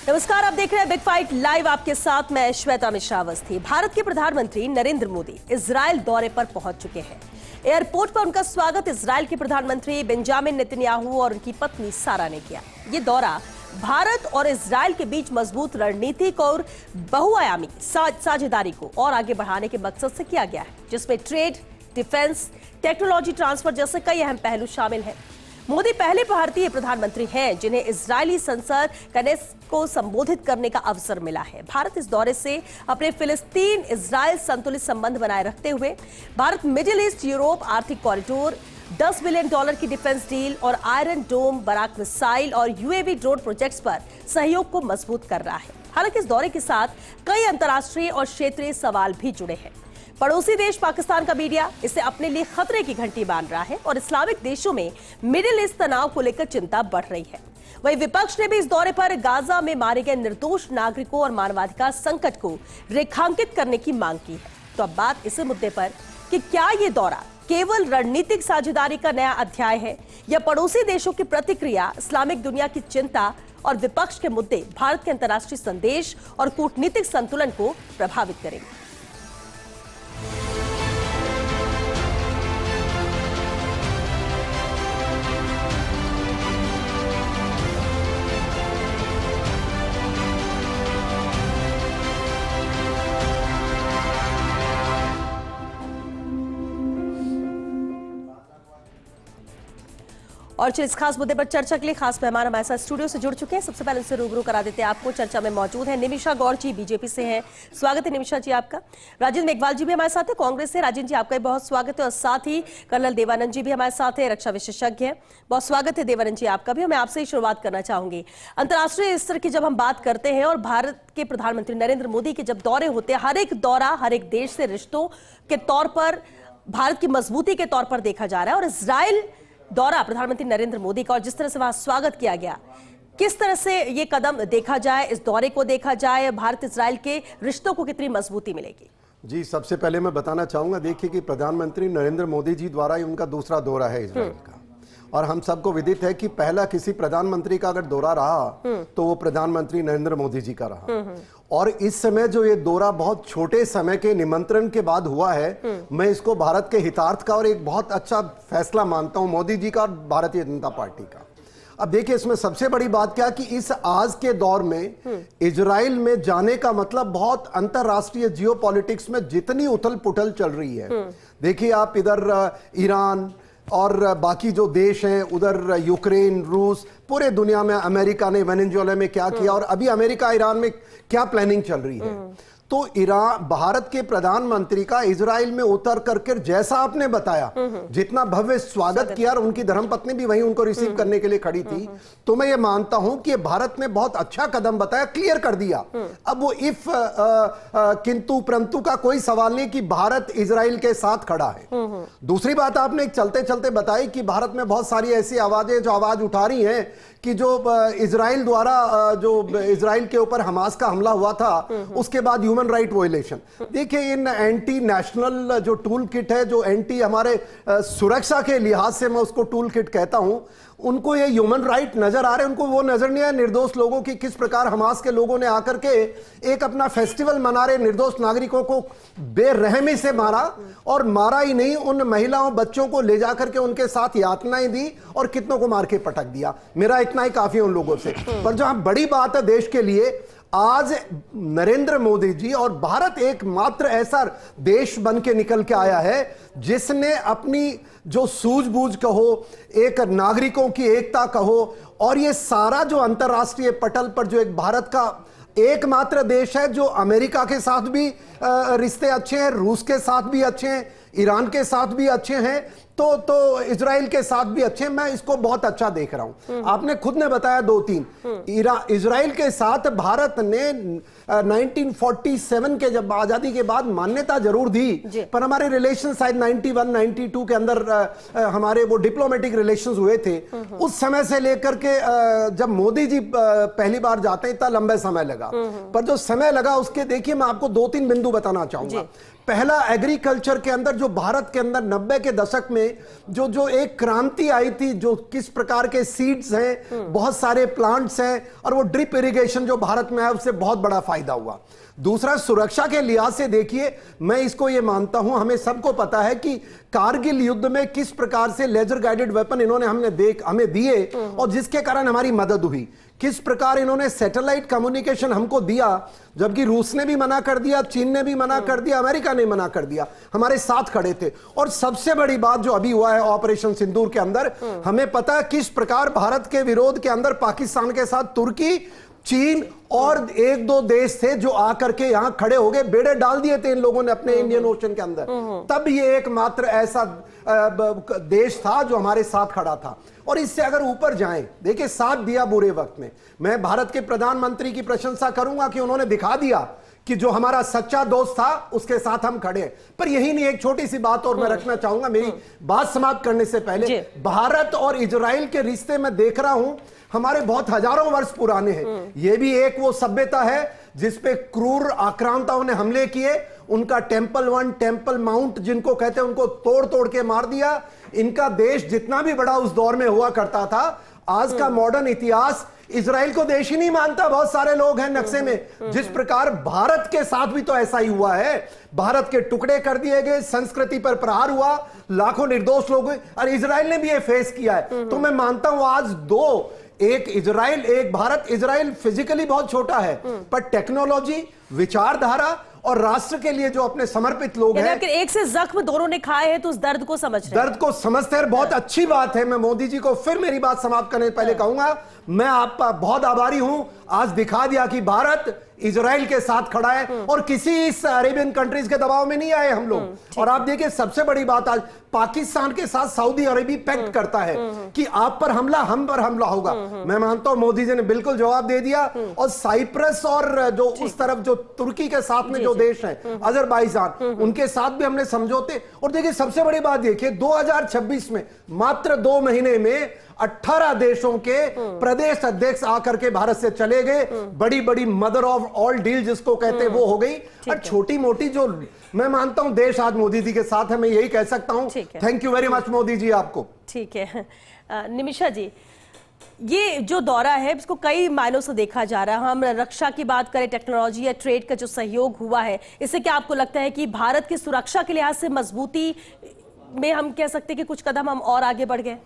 नमस्कार, आप देख रहे हैं बिग फाइट लाइव। आपके साथ मैं श्वेता मिश्रा अवस्थी। भारत के प्रधानमंत्री नरेंद्र मोदी इजराइल दौरे पर पहुंच चुके हैं। एयरपोर्ट पर उनका स्वागत इजराइल के प्रधानमंत्री बेंजामिन नेतन्याहू और उनकी पत्नी सारा ने किया। ये दौरा भारत और इजराइल के बीच मजबूत रणनीतिक और बहुआयामी साझेदारी को और आगे बढ़ाने के मकसद से किया गया है, जिसमें ट्रेड, डिफेंस, टेक्नोलॉजी ट्रांसफर जैसे कई अहम पहलू शामिल हैं। मोदी पहले भारतीय प्रधानमंत्री हैं जिन्हें इजरायली संसद कनेसेट को संबोधित करने का अवसर मिला है। भारत इस दौरे से अपने फिलिस्तीन इजराइल संतुलित संबंध बनाए रखते हुए भारत मिडिल ईस्ट यूरोप आर्थिक कॉरिडोर, $10 बिलियन की डिफेंस डील और आयरन डोम, बराक मिसाइल और यूएवी ड्रोन प्रोजेक्ट्स पर सहयोग को मजबूत कर रहा है। हालांकि इस दौरे के साथ कई अंतर्राष्ट्रीय और क्षेत्रीय सवाल भी जुड़े हैं। पड़ोसी देश पाकिस्तान का मीडिया इसे अपने लिए खतरे की घंटी बांध रहा है और इस्लामिक देशों में मिडिल ईस्ट तनाव को लेकर चिंता बढ़ रही है। वहीं विपक्ष ने भी इस दौरे पर गाजा में मारे गए निर्दोष नागरिकों और मानवाधिकार संकट को रेखांकित करने की मांग की है। तो अब बात इस मुद्दे पर कि क्या ये दौरा केवल रणनीतिक साझेदारी का नया अध्याय है या पड़ोसी देशों की प्रतिक्रिया इस्लामिक दुनिया की चिंता और विपक्ष के मुद्दे भारत के अंतर्राष्ट्रीय संदेश और कूटनीतिक संतुलन को प्रभावित करेंगे। और इस खास मुद्दे पर चर्चा के लिए खास मेहमान हमारे साथ स्टूडियो से जुड़ चुके हैं। सबसे पहले उनसे रूबरू करा देते हैं आपको। चर्चा में मौजूद है निमिषा गौर जी, बीजेपी से हैं। स्वागत है निमिषा जी आपका। राजेंद्र मेघवाल जी भी हमारे साथ है, कांग्रेस से। राजेंद्र जी आपका भी बहुत स्वागत है। और साथ ही कर्नल देवानंद जी भी हमारे साथ है, रक्षा विशेषज्ञ हैं। बहुत स्वागत है देवानंद जी आपका भी। मैं आपसे ही शुरुआत करना चाहूंगी। अंतर्राष्ट्रीय स्तर की जब हम बात करते हैं और भारत के प्रधानमंत्री नरेंद्र मोदी के जब दौरे होते हैं, हर एक दौरा हर एक देश से रिश्तों के तौर पर, भारत की मजबूती के तौर पर देखा जा रहा है। और इजराइल दौरा प्रधानमंत्री नरेंद्र मोदी का और जिस तरह से वहां स्वागत किया गया, किस तरह से ये कदम देखा जाए, इस दौरे को देखा जाए, भारत इजराइल के रिश्तों को कितनी मजबूती मिलेगी? जी, सबसे पहले मैं बताना चाहूंगा, देखिए कि प्रधानमंत्री नरेंद्र मोदी जी द्वारा ही उनका दूसरा दौरा है इजराइल का। और हम सबको विदित है कि पहला किसी प्रधानमंत्री का अगर दौरा रहा तो वो प्रधानमंत्री नरेंद्र मोदी जी का रहा। और इस समय जो ये दौरा बहुत छोटे समय के निमंत्रण के बाद हुआ है, मैं इसको भारत के हितार्थ का और एक बहुत अच्छा फैसला मानता हूं मोदी जी का और भारतीय जनता पार्टी का। अब देखिए, इसमें सबसे बड़ी बात क्या कि इस आज के दौर में इजराइल में जाने का मतलब बहुत अंतरराष्ट्रीय जियोपॉलिटिक्स में जितनी उथल पुथल चल रही है, देखिए आप इधर ईरान और बाकी जो देश हैं, उधर यूक्रेन, रूस, पूरे दुनिया में, अमेरिका ने वेनेजुएला में क्या किया और अभी अमेरिका ईरान में क्या प्लानिंग चल रही है। तो भारत के प्रधानमंत्री का इजराइल में उतर करके जैसा आपने बताया, जितना भव्य स्वागत किया और उनकी धर्मपत्नी भी वहीं उनको रिसीव करने के लिए खड़ी थी, तो मैं ये मानता हूं कि भारत ने बहुत अच्छा कदम बताया, क्लियर कर दिया। अब वो इफ किंतु परंतु का कोई सवाल नहीं कि भारत इजराइल के साथ खड़ा है। दूसरी बात आपने चलते चलते बताई कि भारत में बहुत सारी ऐसी आवाजें जो आवाज उठा रही हैं कि जो इजराइल द्वारा जो इजराइल के ऊपर हमास का हमला हुआ था, उसके बाद ह्यूमन राइट वायलेशन। देखिए, इन एंटी नेशनल जो टूल किट है, जो एंटी हमारे सुरक्षा के लिहाज से मैं उसको टूल किट कहता हूं, उनको ये ह्यूमन राइट नजर आ रहे हैं, उनको वो नजर नहीं आया निर्दोष लोगों की किस प्रकार हमास के लोगों ने आकर के एक अपना फेस्टिवल मना रहे निर्दोष नागरिकों को बेरहमी से मारा। और मारा ही नहीं, उन महिलाओं बच्चों को ले जाकर के उनके साथ यातनाएं दी और कितनों को मार के पटक दिया। मेरा इतना ही काफी उन लोगों से। पर जहां बड़ी बात है देश के लिए, आज नरेंद्र मोदी जी और भारत एकमात्र ऐसा देश बन के निकल के आया है जिसने अपनी जो सूझबूझ कहो, एक नागरिकों की एकता कहो, और ये सारा जो अंतरराष्ट्रीय पटल पर जो एक भारत का एकमात्र देश है जो अमेरिका के साथ भी रिश्ते अच्छे हैं, रूस के साथ भी अच्छे हैं, ईरान के साथ भी अच्छे हैं, तो इजराइल के साथ भी अच्छे। मैं इसको बहुत अच्छा देख रहा हूं। आपने खुद ने बताया 2-3 इजराइल के साथ भारत ने 1947 के जब आजादी के बाद मान्यता जरूर दी, पर हमारे रिलेशन शायद 91-92 के अंदर हमारे वो डिप्लोमेटिक रिलेशंस हुए थे। उस समय से लेकर के जब मोदी जी पहली बार जाते हैं, इतना लंबा समय लगा, पर जो समय लगा उसके देखिए मैं आपको 2-3 बिंदु बताना चाहूंगा। पहला, एग्रीकल्चर के अंदर जो भारत के अंदर 90 के दशक में में जो जो एक क्रांति आई थी, जो किस प्रकार के सीड्स हैं, बहुत सारे प्लांट्स हैं, और वो ड्रिप इरिगेशन जो भारत में है उससे बहुत बड़ा फायदा हुआ। दूसरा, सुरक्षा के लिहाज से देखिए, मैं इसको ये मानता हूं, हमें सबको पता है कि कारगिल युद्ध में किस प्रकार से लेजर गाइडेड वेपन इन्होंने हमें दिए और जिसके कारण हमारी मदद हुई। किस प्रकार इन्होंने सैटेलाइट कम्युनिकेशन हमको दिया, जबकि रूस ने भी मना कर दिया, चीन ने भी मना कर दिया, अमेरिका ने मना कर दिया, हमारे साथ खड़े थे। और सबसे बड़ी बात जो अभी हुआ है ऑपरेशन सिंदूर के अंदर, हमें पता है किस प्रकार भारत के विरोध के अंदर पाकिस्तान के साथ तुर्की, चीन और एक दो देश थे जो आकर के यहां खड़े हो गए, बेड़े डाल दिए थे इन लोगों ने अपने इंडियन ओशन के अंदर। तब ये एकमात्र ऐसा देश था जो हमारे साथ खड़ा था। और इससे अगर ऊपर जाएं, देखिए साथ दिया बुरे वक्त में, मैं भारत के प्रधानमंत्री की प्रशंसा करूंगा कि उन्होंने दिखा दिया कि जो हमारा सच्चा दोस्त था उसके साथ हम खड़े हैं। पर यही नहीं, एक छोटी सी बात और मैं रखना चाहूंगा मेरी बात समाप्त करने से पहले। भारत और इजराइल के रिश्ते में देख रहा हूं हमारे बहुत हजारों वर्ष पुराने हैं। ये भी एक वो सभ्यता है जिसपे क्रूर आक्रांताओं ने हमले किए, उनका टेंपल 1, टेंपल माउंट जिनको कहते हैं, उनको तोड़ तोड़ के मार दिया। इनका देश जितना भी बड़ा उस दौर में हुआ करता था, आज का मॉडर्न इतिहास इजराइल को देश ही नहीं मानता। बहुत सारे लोग हैं नक्शे में। जिस प्रकार भारत के साथ भी तो ऐसा ही हुआ है, भारत के टुकड़े कर दिए गए, संस्कृति पर प्रहार हुआ, लाखों निर्दोष लोग हुए, और इजराइल ने भी ये फेस किया है। तो मैं मानता हूं आज दो, एक इजराइल एक भारत। इजराइल फिजिकली बहुत छोटा है, पर टेक्नोलॉजी, विचारधारा और राष्ट्र के लिए जो अपने समर्पित लोग हैं, एक से जख्म दोनों ने खाए हैं तो उस दर्द को समझ रहे हैं। दर्द को समझते हैं। बहुत अच्छी बात है। मैं मोदी जी को फिर मेरी बात समाप्त करने से पहले कहूंगा, मैं आपका बहुत आभारी हूं। आज दिखा दिया कि भारत इजराइल के साथ खड़ा है और किसी इस अरेबियन कंट्रीज के दबाव में नहीं आए हम लोग। और आप देखिए सबसे बड़ी बात, आज पाकिस्तान के साथ सऊदी अरेबिया पैक्ट करता है कि आप पर हमला, हम पर हमला होगा। मैं मानता हूं मोदी जी ने बिल्कुल जवाब दे दिया। और साइप्रस और जो उस तरफ जो तुर्की के साथ में जो देश हैं, अजरबैजान, उनके साथ भी हमने समझौते। और देखिए सबसे बड़ी बात देखिए, 2026 में मात्र 2 महीने में 18 देशों के प्रदेश अध्यक्ष आकर के भारत से चले गए। बड़ी बड़ी मदर ऑफ ऑल डील जिसको कहते हैं वो हो गई। और छोटी मोटी जो मैं मानता हूं देश आज मोदी जी के साथ है, मैं यही कह सकता हूं। Thank you very much Modi ji आपको। ठीक है निमिषा जी, ये जो दौरा है इसको कई मायनों से देखा जा रहा है। हम रक्षा की बात करें, टेक्नोलॉजी या ट्रेड का जो सहयोग हुआ है, इससे क्या आपको लगता है कि भारत की सुरक्षा के लिहाज से मजबूती में हम कह सकते हैं कि कुछ कदम हम और आगे बढ़ गए?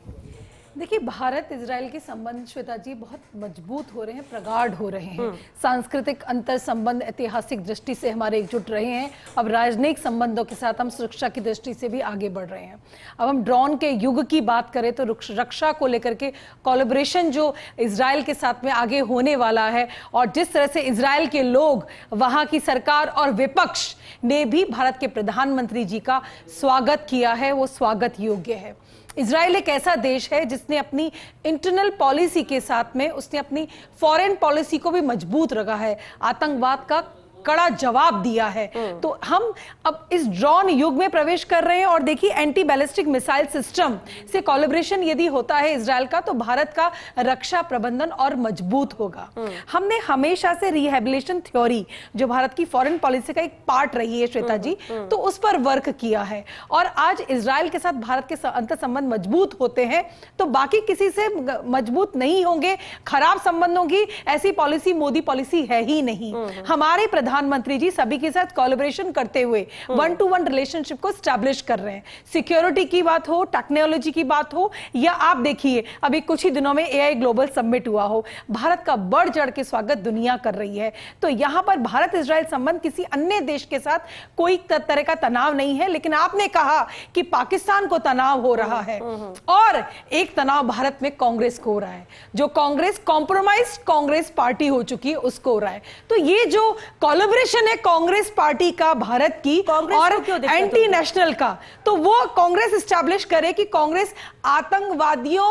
देखिए, भारत इजराइल के संबंध श्वेता जी बहुत मजबूत हो रहे हैं, प्रगाढ़ हो रहे हैं। सांस्कृतिक अंतर संबंध ऐतिहासिक दृष्टि से हमारे एकजुट रहे हैं। अब राजनयिक संबंधों के साथ हम सुरक्षा की दृष्टि से भी आगे बढ़ रहे हैं। अब हम ड्रोन के युग की बात करें तो रक्षा को लेकर के कोलैबोरेशन जो इजराइल के साथ में आगे होने वाला है, और जिस तरह से इजराइल के लोग, वहां की सरकार और विपक्ष ने भी भारत के प्रधानमंत्री जी का स्वागत किया है, वो स्वागत योग्य है। इजराइल एक ऐसा देश है जिसने अपनी इंटरनल पॉलिसी के साथ में उसने अपनी फॉरेन पॉलिसी को भी मजबूत रखा है, आतंकवाद का कड़ा जवाब दिया है। तो हम अब इस ड्रोन युग में प्रवेश कर रहे हैं। और देखिए, एंटी बैलिस्टिक मिसाइल सिस्टम से कोलैबोरेशन यदि होता है इजराइल का, तो भारत का रक्षा प्रबंधन और मजबूत होगा। हमने हमेशा से रिहेबिलिटेशन थ्योरी जो भारत की फॉरेन पॉलिसी का एक पार्ट रही है श्वेता जी, तो उस पर वर्क किया है। और आज इजराइल के साथ भारत के अंतर संबंध मजबूत होते हैं तो बाकी किसी से मजबूत नहीं होंगे। खराब संबंधों की ऐसी पॉलिसी मोदी पॉलिसी है ही नहीं। हमारे प्रधानमंत्री जी सभी के साथ कोलैबोरेशन करते हुए 1-to-1 रिलेशनशिप को स्टैब्लिश कर रहे हैं। सिक्योरिटी की बात हो, टेक्नोलॉजी की बात हो, या आप देखिए अभी कुछ ही दिनों में एआई ग्लोबल समिट हुआ हो, भारत का बढ़ चढ़ के स्वागत दुनिया कर रही है। तो यहां पर भारत इजराइल संबंध किसी अन्य देश के साथ कोई तरह का तनाव नहीं है। लेकिन आपने कहा कि पाकिस्तान को तनाव हो रहा है, और एक तनाव भारत में कांग्रेस को हो रहा है। जो कांग्रेस कॉम्प्रोमाइज कांग्रेस पार्टी हो चुकी है, उसको हो रहा है। तो ये जो कोलैबोरेशन है कांग्रेस पार्टी का भारत की और एंटी नेशनल का, तो वो कांग्रेस एस्टैब्लिश करे कि कांग्रेस आतंकवादियों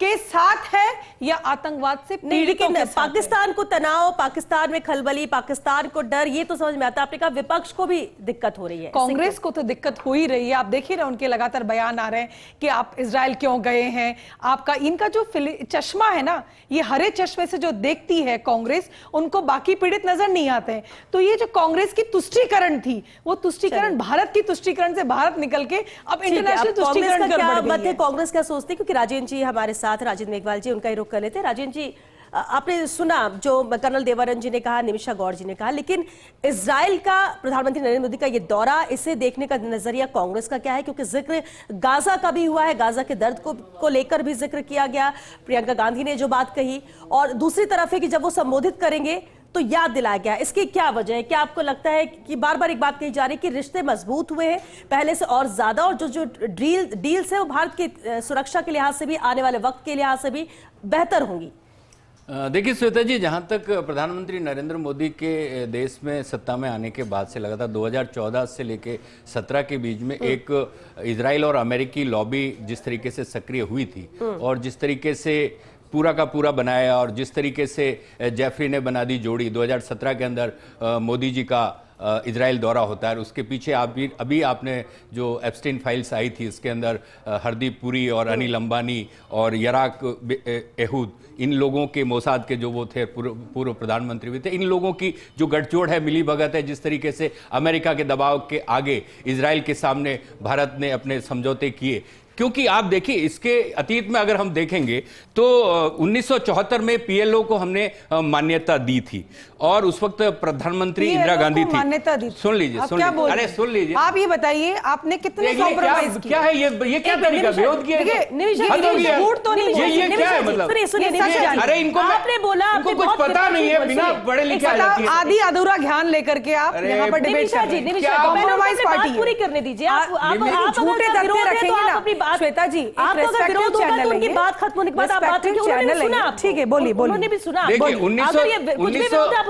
के साथ है या आतंकवाद से नहीं, पीड़ितों लेकिन के साथ है? पाकिस्तान को तनाव, पाकिस्तान में खलबली, पाकिस्तान को डर, ये तो समझ में आता है। आपने कहा विपक्ष को भी दिक्कत हो रही है, कांग्रेस को तो दिक्कत हो ही रही है। आप देखिए ना, उनके लगातार बयान आ रहे हैं कि आप इजराइल क्यों गए हैं। आपका इनका जो चश्मा है ना, ये हरे चश्मे से जो देखती है कांग्रेस, उनको बाकी पीड़ित नजर नहीं आते हैं। तो ये जो कांग्रेस की तुष्टीकरण थी, वो तुष्टीकरण भारत की तुष्टीकरण से भारत निकल के अब इंटरनेशनल तुष्टीकरण कर बढ़ गई है। कांग्रेस क्या सोचती है? क्योंकि राजेंद्र जी हमारे साथ, राजेंद्र मेघवाल जी, उनका ही रुख कर लेते हैं। राजेंद्र जी, आपने सुना जो कर्नल देवानंद जी ने कहा, निमिषा गौड़ जी ने कहा, लेकिन इजराइल का प्रधानमंत्री नरेंद्र मोदी का ये दौरा, इसे देखने का नजरिया कांग्रेस का क्या है? क्योंकि जिक्र गाजा का भी हुआ है, गाजा के दर्द को लेकर भी जिक्र किया गया, प्रियंका गांधी ने जो बात कही, और दूसरी तरफ है कि जब वो संबोधित करेंगे तो याद दिलाया गया। इसकी क्या वजह है? क्या आपको लगता है कि बार बार एक बात कही जा रही है कि रिश्ते मजबूत हुए हैं पहले से और ज्यादा, और जो डील्स है वो भारत की सुरक्षा के लिहाज से भी, आने वाले वक्त के लिहाज से भी बेहतर होंगी? देखिए श्वेता जी, जहां तक प्रधानमंत्री नरेंद्र मोदी के देश में सत्ता में आने के बाद से लगातार 2014 से लेके 17 के बीच में एक इजराइल और अमेरिकी लॉबी जिस तरीके से सक्रिय हुई थी, और जिस तरीके से पूरा का पूरा बनाया, और जिस तरीके से जेफरी ने बना दी जोड़ी 2017 के अंदर मोदी जी का इजराइल दौरा होता है। उसके पीछे अभी आपने जो एप्स्टीन फाइल्स आई थी, इसके अंदर हरदीप पुरी और अनिल अंबानी और यराक एहूद, इन लोगों के, मोसाद के जो वो थे, पूर्व प्रधानमंत्री भी थे, इन लोगों की जो गठजोड़ है, मिली भगत है, जिस तरीके से अमेरिका के दबाव के आगे इजराइल के सामने भारत ने अपने समझौते किए। क्योंकि आप देखिए, इसके अतीत में अगर हम देखेंगे तो 1974 में पीएलओ को हमने मान्यता दी थी, और उस वक्त प्रधानमंत्री इंदिरा गांधी थी। मान्यता दी थी। सुन लीजिए, अरे सुन लीजिए, आप ये बताइए, आपने कितने कॉम्प्रोमाइज किए? क्या है ये क्या तरीका विरोध किया? झूठ तो नहीं, ये क्या है मतलब? अरे इनको, आपने बोला इनको कुछ पता नहीं है, बिना पढ़े लिखे आ जाती है। आधी अधूरा ध्यान लेकर के आप यहाँ पर डिबेट कर रहे हैं। कॉम्प्रोमाइज पार्टी पूरी करने दीजिए। आप झूठे तथ्य रखेंगे ना श्वेता जी, आप अगर विरोध होगा तो उनकी बात खत्म होने के बाद आप बात रखिए। उन्होंने भी सुना, ठीक है, बोलिए, उन्होंने भी सुना। देखिए,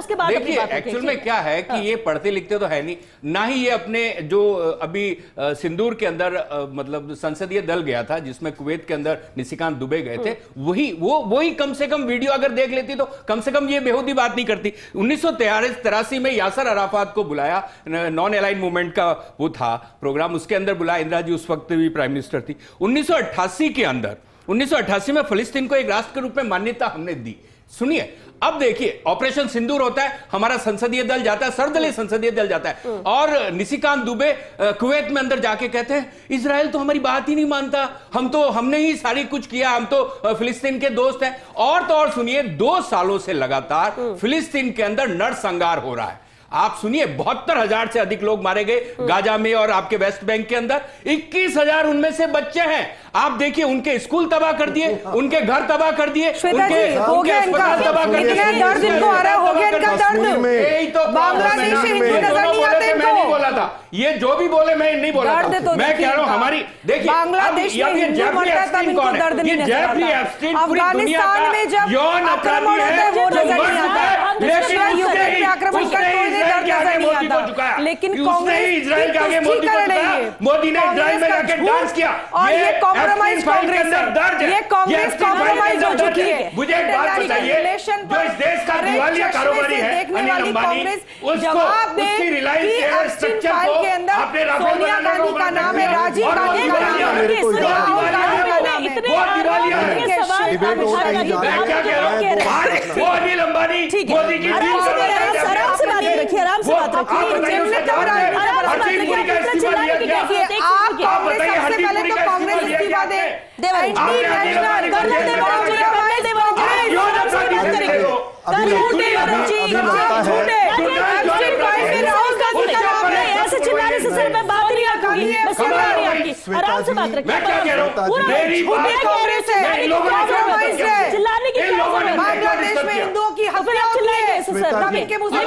उसके बाद देखिए एक्चुअल में क्या है कि ये पढ़ते लिखते तो है नहीं, ना ही ये अपने जो अभी सिंदूर के अंदर मतलब संसदीय दल गया था, जिसमें कुवैत के अंदर निशिकांत दुबे गए थे, वही कम से कम वीडियो अगर देख लेती तो कम से कम ये बेहूदी बात नहीं करती। 1983 में यासर अराफात को बुलाया, नॉन अलाइन मूवमेंट का वो था प्रोग्राम, उसके अंदर बुलाया, इंदिरा जी उस वक्त भी प्राइम मिनिस्टर थी। 1988 में फिलिस्तीन को एक राष्ट्र के रूप में मान्यता हमने दी। सुनिए, अब देखिए, ऑपरेशन सिंदूर होता है, हमारा संसदीय दल जाता है, सर्वदलीय संसदीय दल जाता है, और निशिकांत दुबे कुवैत में अंदर जाके कहते हैं इजराइल तो हमारी बात ही नहीं मानता, हमने ही सारी कुछ किया, हम तो फिलिस्तीन के दोस्त हैं। और तो और सुनिए, 2 सालों से लगातार फिलिस्तीन के अंदर नरसंहार हो रहा है। आप सुनिए, 72,000 से अधिक लोग मारे गए गाजा में और आपके वेस्ट बैंक के अंदर, 21,000 उनमें से बच्चे हैं। आप देखिए, उनके स्कूल तबाह कर दिए, उनके घर तबाह कर दिए, उनके अस्पताल तबाह कर दिए। दर्द इनको आ रहा है, हो गया इनका दर्द। यही तो बांग्लादेश से हिंदू नजर नहीं आते मैं नहीं बोला था, ये जो भी बोले मैं नहीं बोला था। तो मैं कह रहा हूं हमारी, देखिए बांग्लादेश में हिंदू मरता तब इनको दर्द नहीं नजर आता। अफगानिस्तान में जब आक्रमण होता है वो नजर नहीं आता, यूक्रेन पे आक्रमण करते हुए दर्द नजर नहीं आता। लेकिन कांग्रेस इजराइल के आगे मोदी को झुकाया, मोदी ने इजराइल में जाके डांस किया, और ये कॉम्प्रोमाइज कांग्रेस है, ये कांग्रेस कॉम्प्रोमाइज हो चुकी है। मुझे एक बात बताइए, जो इस देश का दिवालिया कारोबारी है अनिल अंबानी, उसकी रिलायंस एयर स्ट्रक्चर को आपने राफेल बनाने को का नाम है, राजीव गांधी का नाम है, वो दिवालिया है। मैं क्या कह रहा हूं, वो अनिल अंबानी मोदी की आराम से बात रखिए, आराम से बात रखिए। आप बताइए, सबसे पहले तो कांग्रेस इस्तीफा दे। ऐसे चिल्लाने से सिर्फ मैं बात नहीं करूंगी, आराम से बात रखिए। मैं क्या कह रहा हूं, मेरी कांग्रेस है, कॉम्प्रोमाइज है, चिल्लाने की बांग्लादेश में हिंदुओं की हत्या होती है, इनके मुस्लिम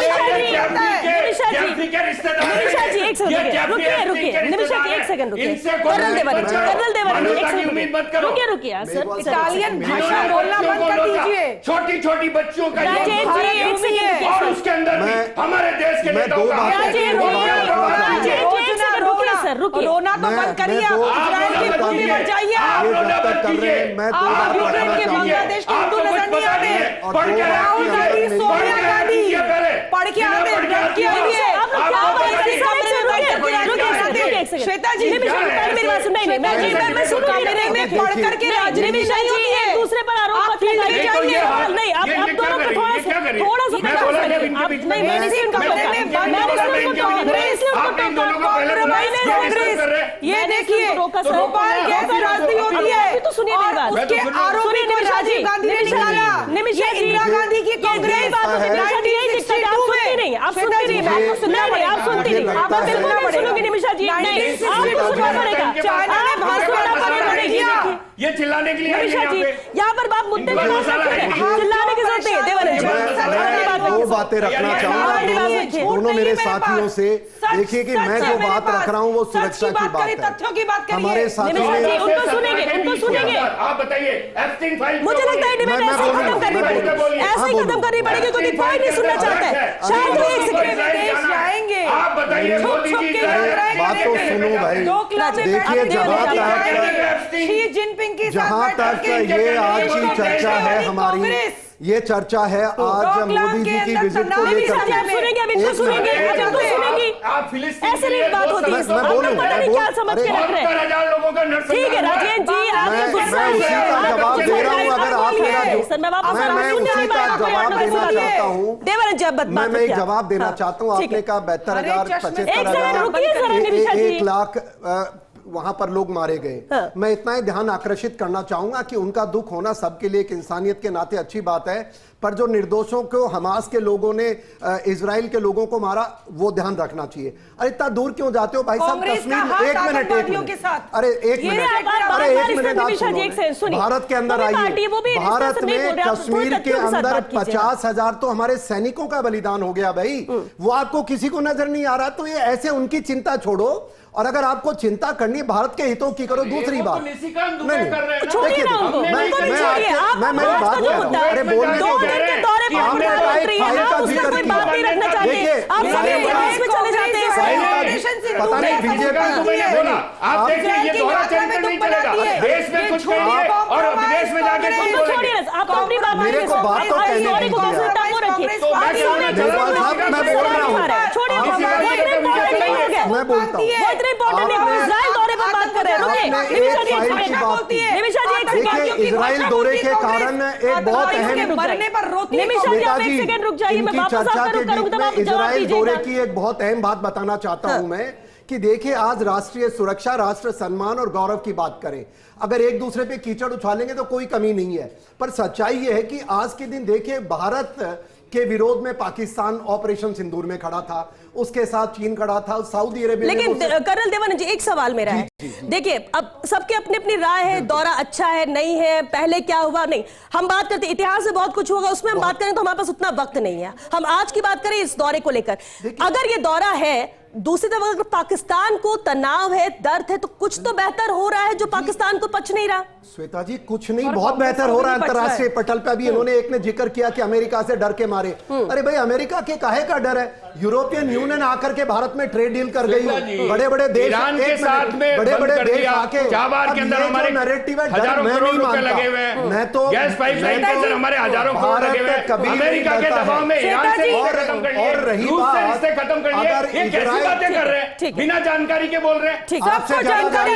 इटालियन भाषा बोलना बंद कर दीजिए। छोटी छोटी बच्चियों का और उसके अंदर भी हमारे देश के नेताओं का सर, रुकिए। रोना तो बंद करिए, इजराइल की भूमि पर जाइए। आप यूक्रेन के बांग्लादेश के हिंदू नजर नहीं आते, राहुल गांधी, सोनिया गांधी पढ़ के आते, श्वेता जी मेरी बात सुन, नहीं कमरे में पढ़ करके राजनीति नहीं होती है, दूसरे पर आरोप मत लगाइए। नहीं, आप दोनों को थोड़ा सा ये देखिए भोपाल कैसी राजनीति होती है, तो सुनिए मेरी बात। उसके आरोपी को राजीव गांधी ने निकाला, ये इंदिरा गांधी की कांग्रेस आप सुनती नहीं, आप सुनती नहीं, आप सुनती नहीं, आप बिल्कुल सुनोगे निमिषा जी, नहीं आपको सुनना पड़ेगा। चाइना ने भारत ये चिल्लाने के लिए यहाँ पर बात मुद्दे पर चिल्लाने की जरूरत नहीं है। देवानंद दो बातें रखना चाहूंगा दोनों मेरे साथियों से। देखिए कि मैं जो बात रख रहा हूँ वो सुरक्षा की बात है, तथ्यों की बात करिए। हमारे साथियों ने उनको सुनेंगे। आप बताइए, मुझे लगता है डिबेट ऐसे खत्म करनी पड़ेगी, ऐसे ही खत्म करनी पड़ेगी, क्योंकि कोई नहीं सुनना चाहता है। शायद वो एक सेकंड जाएंगे, आप बताइए मोदी जी बात तो सुनो भाई। देखिए जहां तक ये आज की चर्चा है हमारी, ये चर्चा है आज मोदी जी की विजिट को लेकर ऐसे नहीं बात होती है। क्या समझ के रख रहे हैं? ठीक है राजेंद्र जी, मैं उसी का जवाब दे रहा हूँ। अगर आप मेरा मैं उसी का जवाब देना चाहता हूँ। मैं एक जवाब देना चाहता हूँ। आपने कहा 72,75,000 1 लाख वहां पर लोग मारे गए। हाँ। मैं इतना ही ध्यान आकर्षित करना चाहूंगा कि उनका दुख होना सबके लिए एक इंसानियत के नाते अच्छी बात है, पर जो निर्दोषों को हमास के लोगों ने इजराइल के लोगों को मारा वो ध्यान रखना चाहिए। अरे इतना दूर क्यों जाते हो भाई साहब? कश्मीर में एक मिनट अरे एक मिनट आप सुनो। भारत के अंदर आइए, भारत में कश्मीर के अंदर 50,000 तो हमारे सैनिकों का बलिदान हो गया भाई। वो आपको किसी को नजर नहीं आ रहा, तो ये ऐसे उनकी चिंता छोड़ो, और अगर आपको चिंता करनी भारत के हितों की करो। दूसरी बात छोड़िए ना उनको, मैं बात कर रहा हूं। अरे बोलने दो के दौरे पर प्रधानमंत्री हैं, आप उसमें कोई बात नहीं रखना चाहते, आप सारे इतिहास में चले जाते हैं। पता नहीं बीजेपी बोला, आप देखिए ये दोहरा चरित्र नहीं चलेगा। देश में कुछ कहिए और विदेश में जाके कुछ बोलेंगे। आप अपनी बात मेरे को बात तो कहने दीजिए। मैं बोल रहा हूँ, मैं बोलता हूँ। इजराइल दौरे पर बात कर रहे हैं। देखिए इजराइल दौरे के कारण एक बहुत अहम चर्चा के बीच में इजराइल दौरे की एक बहुत अहम बात बताना चाहता हूं मैं, कि देखिए आज राष्ट्रीय सुरक्षा, राष्ट्र सम्मान और गौरव की बात करें। अगर एक दूसरे पे कीचड़ उछालेंगे तो कोई कमी नहीं है, पर सच्चाई यह है कि आज के दिन देखिए भारत के विरोध में पाकिस्तान ऑपरेशन सिंदूर में खड़ा था, उसके साथ चीन खड़ा था, सऊदी अरेबिया। लेकिन कर्नल देवानंद जी एक सवाल मेरा है, देखिए अब सबके अपनी अपनी राय है, दौरा अच्छा है नहीं है, पहले क्या हुआ नहीं, हम बात करते इतिहास से बहुत कुछ होगा, उसमें हम बात करें तो हमारे पास उतना वक्त नहीं है। हम आज की बात करें इस दौरे को लेकर, अगर ये दौरा है, दूसरी तरफ अगर पाकिस्तान को तनाव है, दर्द है, तो कुछ तो बेहतर हो रहा है जो पाकिस्तान को पच नहीं रहा। श्वेता जी कुछ नहीं, बहुत बेहतर हो रहा है अंतरराष्ट्रीय पटल पे। अभी इन्होंने एक ने जिक्र किया कि अमेरिका से डर के मारे। अरे भाई अमेरिका के काहे का डर है? यूरोपियन यूनियन आकर के भारत में ट्रेड डील कर गई, बड़े बड़े देश ईरान के साथ में बड़े-बड़े देश आके चाबार के अंदर हमारे नैरेटिव है, हजारों करोड़ रुपए लगे हुए हैं। मैं तो गैस पाइपलाइन के अंदर हमारे हजारों करोड़ लगे हुए हैं। अमेरिका के दबाव में ईरान से रिश्ते खत्म कर लिए, रूस से रिश्ते खत्म कर लिए। ये कैसी बातें कर रहे हैं? बिना जानकारी के बोल रहे हैं। सबको जानकारी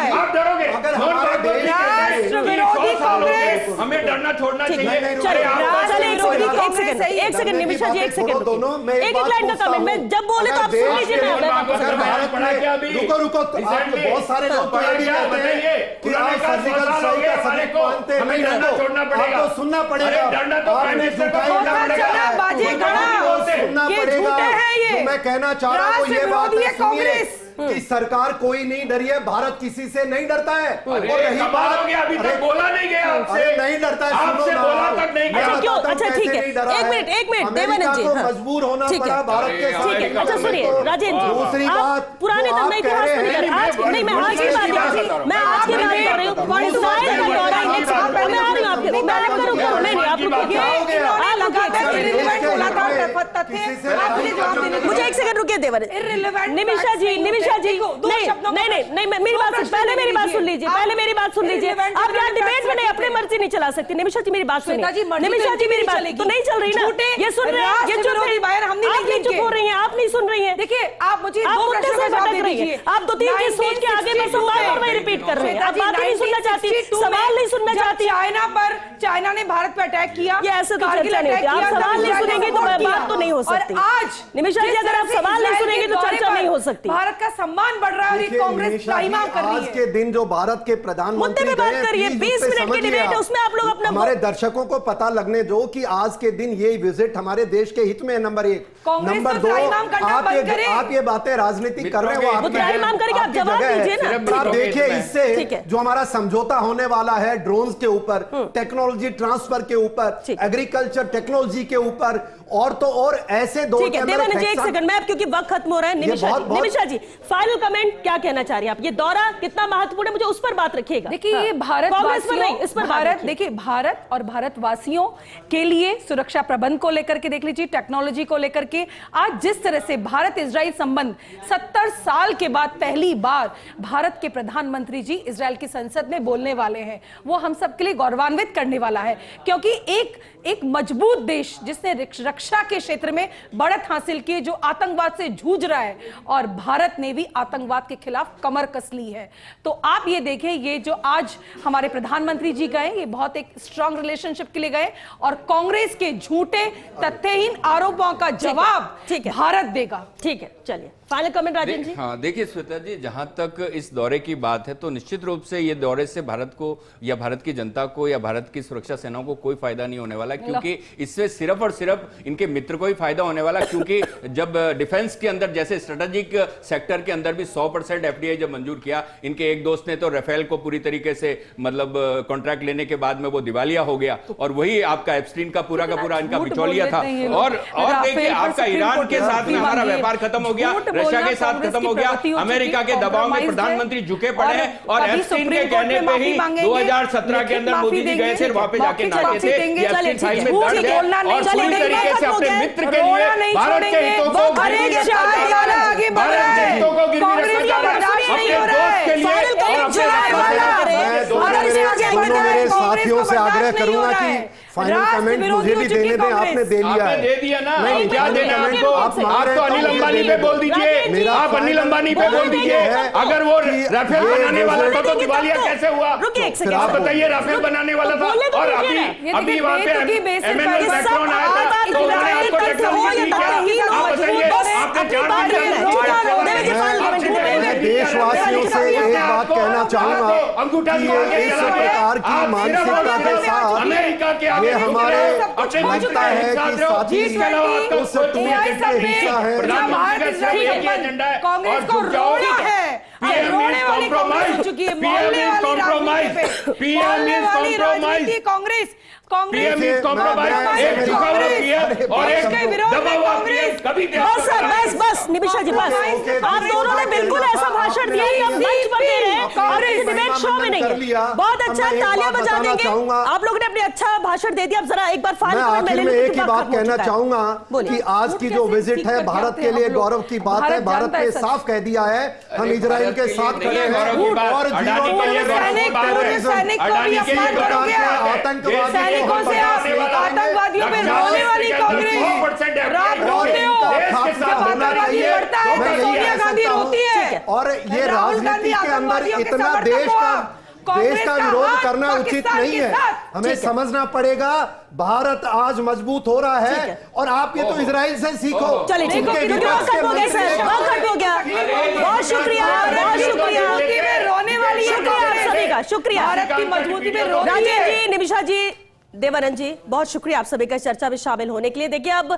आप डरोगे? हमें डरना छोड़ना चाहिए। एक सेकंड निमिषा जी, एक सेकंड, एक लाइन का कमेंट, मैं जब बोले तो आप सुन लीजिए। रुको बहुत सारे लोग कि हमें डरना छोड़ना पड़ेगा, आपको सुनना पड़ेगा, डरना तो सुनना पड़ेगा। मैं कहना चाह रहा हूँ ये बात सुनिए, कि सरकार कोई नहीं डरी है, भारत किसी से नहीं डरता है। और रही बात, अभी तक बोला नहीं गया आपसे, नहीं डरता है, आपसे बोला तक नहीं गया। क्यों? अच्छा ठीक है, एक मिनट देवानंद जी, मजबूर होना पड़ा भारत के साथ। ठीक है, अच्छा सुनिए राजेंद्र जी, दूसरी बात, पुराने तक नहीं इतिहास में नहीं, आज नहीं, मैं आज की बात कर रही हूँ, मैं आज की बात कर रही हूँ। इजराइल का दौरा, मैं आ रही हूँ आपके, मैं करूँगा, नहीं आप रुकिए, मुझे एक सेकंड रुकिए देवानंद। निमिषा जी नहीं, मेरी बात पहले मेरी बात सुन लीजिए, आप यहाँ डिबेट में नहीं, अपनी मर्जी नहीं चला सकती। निमिषा जी मेरी बात सुनिए, निमिषा जी मेरी बात तो नहीं चल रही ना, ये सुन रहे हैं, ये चुप हो रही हैं, आप नहीं सुन रही हैं। देखिए आप मुझे मुद्दे से भटक रही हैं, आप 2-3 चीज सोच के आगे बस बार वही रिपीट कर रहे हैं, आप बात नहीं सुनना चाहती, सवाल नहीं सुनना चाहती। चाइना ने भारत पर अटैक किया, ये ऐसे तो चर्चा नहीं होती, आप सवाल नहीं सुनेंगे तो बात तो नहीं हो सकती। आज निमिषा जी अगर आप सवाल नहीं सुनेंगे तो चर्चा नहीं हो सकती। भारत का सम्मान बढ़ रहा है, कांग्रेस तारीमाम कर रही है। आज के दिन जो भारत के प्रधानमंत्री मुद्दे पे बात करिए, 20 मिनट की डिबेट है, उसमें आप लोग अपना हमारे दर्शकों को पता लगने दो कि आज के दिन ये विजिट हमारे देश के हित में है, नंबर 1। नंबर 2, आप ये बातें राजनीति कर रहे हो, आप जवाब दीजिए ना। आप देखिए, इससे जो हमारा समझौता होने वाला है ड्रोन्स के ऊपर, टेक्नोलॉजी ट्रांसफर के ऊपर, एग्रीकल्चर टेक्नोलॉजी के ऊपर, और तो और ऐसे दो। ठीक है देवानंद जी, एक सेकंड, मैं क्योंकि वक्त खत्म हो रहा है। निमिषा जी फाइनल कमेंट क्या कहना चाह रही है आप? ये दौरा कितना महत्वपूर्ण है, मुझे उस पर बात रखिएगा। देखिए ये भारत देखिए भारत और भारतवासियों के लिए सुरक्षा प्रबंध को लेकर के देख लीजिए, टेक्नोलॉजी को लेकर के आज जिस तरह से भारत इजराइल संबंध 70 साल के बाद पहली बार भारत के प्रधानमंत्री जी इजराइल की संसद में बोलने वाले हैं, वो हम सबके लिए गौरवान्वित करने वाला है। क्योंकि एक मजबूत देश जिसने रक्षा के क्षेत्र में बढ़त हासिल की, जो आतंकवाद से जूझ रहा है, और भारत ने भी आतंकवाद के खिलाफ कमर कस ली है। तो आप ये देखें, ये जो आज हमारे प्रधानमंत्री जी गए, ये बहुत एक स्ट्रांग रिलेशनशिप के लिए गए, और कांग्रेस के झूठे तथ्यहीन आरोपों का जवाब भारत देगा। ठीक है, चलिए फाइनल कमेंट राजेंद्र जी। हाँ देखिए श्वेता जी, जहां तक इस दौरे की बात है तो निश्चित रूप से ये दौरे से भारत को या भारत की जनता को या भारत की सुरक्षा सेनाओं को कोई फायदा नहीं होने वाला, क्योंकि इससे सिर्फ और सिर्फ इनके मित्र को ही फायदा होने वाला। क्योंकि जब डिफेंस के अंदर जैसे स्ट्रेटेजिक सेक्टर के अंदर भी 100% एफडीआई जब मंजूर किया, इनके एक दोस्त ने तो राफेल को पूरी तरीके से मतलब कॉन्ट्रैक्ट लेने के बाद में वो दिवालिया हो गया, और वही आपका एप्स्टीन का पूरा इनका बिचौलिया था। और देखिए आपका ईरान के साथ में हमारा व्यापार खत्म हो गया, रशिया के साथ खत्म हो गया, अमेरिका के दबाव में प्रधानमंत्री झुके पड़े हैं, और एप्स्टीन के कहने पे ही 2017 के अंदर मोदी जी गए थे, वहां पे जाके नाचे थे, एप्स्टीन फाइल में दर्ज है, और पूरी तरीके से अपने मित्र के लिए भारत के हितों को गिरवी रखा जा रहा है, भारत के हितों को गिरवी रखा जा रहा है, अपने दोस्त के लिए। मेरे साथियों से आग्रह करूंगा कि फाइनल कमेंट मुझे भी देने दें, आपने दे लिया है। दे दिया ना, क्या देना आपको? आप तो अनिल अंबानी पे बोल दीजिए, आप अनिल अंबानी पे बोल दीजिए। अगर वो राफेल बनाने वाला था तो दिवालिया कैसे हुआ? आप बताइए, राफेल बनाने वाला था, और अभी वहां पे एमएनएल मैक्रोन आया था तो उन्होंने आपको टेक्नोलॉजी दी क्या? आप बताइए, आपने 4 देशवासियों से एक बात कहना चाहूंगा कि इस प्रकार की मानसिकता के साथ अमेरिका के ये हमारे लगता है कि साथी उस टूट के हिस्सा है। कांग्रेस को रोना है, रोने वाली कांग्रेस हो चुकी है, मोहल्ले वाली राजनीति कांग्रेस बस निमिषा जी, बस आप दोनों ने बिल्कुल ऐसा भाषण दिया कि हम मंच पर दे रहे हैं और डिबेट शो में नहीं है। बहुत अच्छा, तालियां बजा देंगे। आप लोगों ने अपने अच्छा भाषण दे दिया। अब जरा एक बार आखिर में एक ही बात कहना चाहूंगा कि आज की जो विजिट है भारत के लिए गौरव की बात है। भारत ने साफ कह दिया है हम इजराइल के साथ खड़े हैं, और आतंकवादियों पे रोने वाली कांग्रेस, रात रोते हो जब आतंकवादी बढ़ता है तो सोनिया गांधी रोती है, और ये राजनीति के अंदर इतना देश का विरोध करना उचित नहीं है। हमें समझना पड़ेगा भारत आज मजबूत हो रहा है, और आप ये तो इजराइल से सीखो। चलिए ठीक है, बहुत शुक्रिया, बहुत शुक्रिया, रोने वाली सभी का शुक्रिया, भारत की मजबूती में राजेंद्र जी, निमिषा जी, देवानंद जी, बहुत शुक्रिया आप सभी का चर्चा में शामिल होने के लिए। देखिए अब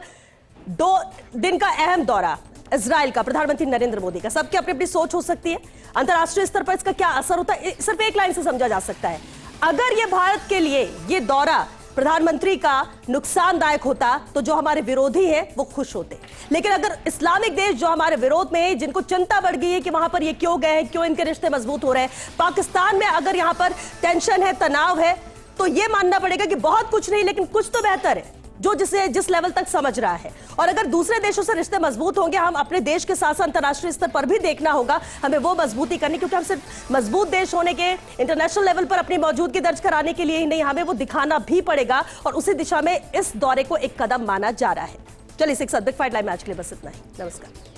2 दिन का अहम दौरा इजराइल का, प्रधानमंत्री नरेंद्र मोदी का, सबकी अपनी अपनी सोच हो सकती है, अंतर्राष्ट्रीय स्तर पर इसका क्या असर होता है सिर्फ एक लाइन से समझा जा सकता है। अगर ये भारत के लिए ये दौरा प्रधानमंत्री का नुकसानदायक होता तो जो हमारे विरोधी हैं वो खुश होते, लेकिन अगर इस्लामिक देश जो हमारे विरोध में है, जिनको चिंता बढ़ गई है कि वहां पर ये क्यों गए हैं, क्यों इनके रिश्ते मजबूत हो रहे हैं, पाकिस्तान में अगर यहां पर टेंशन है, तनाव है, तो ये मानना पड़ेगा कि बहुत कुछ नहीं लेकिन कुछ तो बेहतर है जो जिस लेवल तक समझ रहा है। और अगर दूसरे देशों से रिश्ते मजबूत होंगे, हम अपने देश के साथ साथ अंतर्राष्ट्रीय स्तर पर भी देखना होगा हमें वो मजबूती करनी, क्योंकि हम सिर्फ मजबूत देश होने के, इंटरनेशनल लेवल पर अपनी मौजूदगी दर्ज कराने के लिए ही नहीं, हमें वो दिखाना भी पड़ेगा और उसी दिशा में इस दौरे को एक कदम माना जा रहा है। चलिए 6 बिग फाइट लाइव में आज के लिए बस इतना ही। नमस्कार।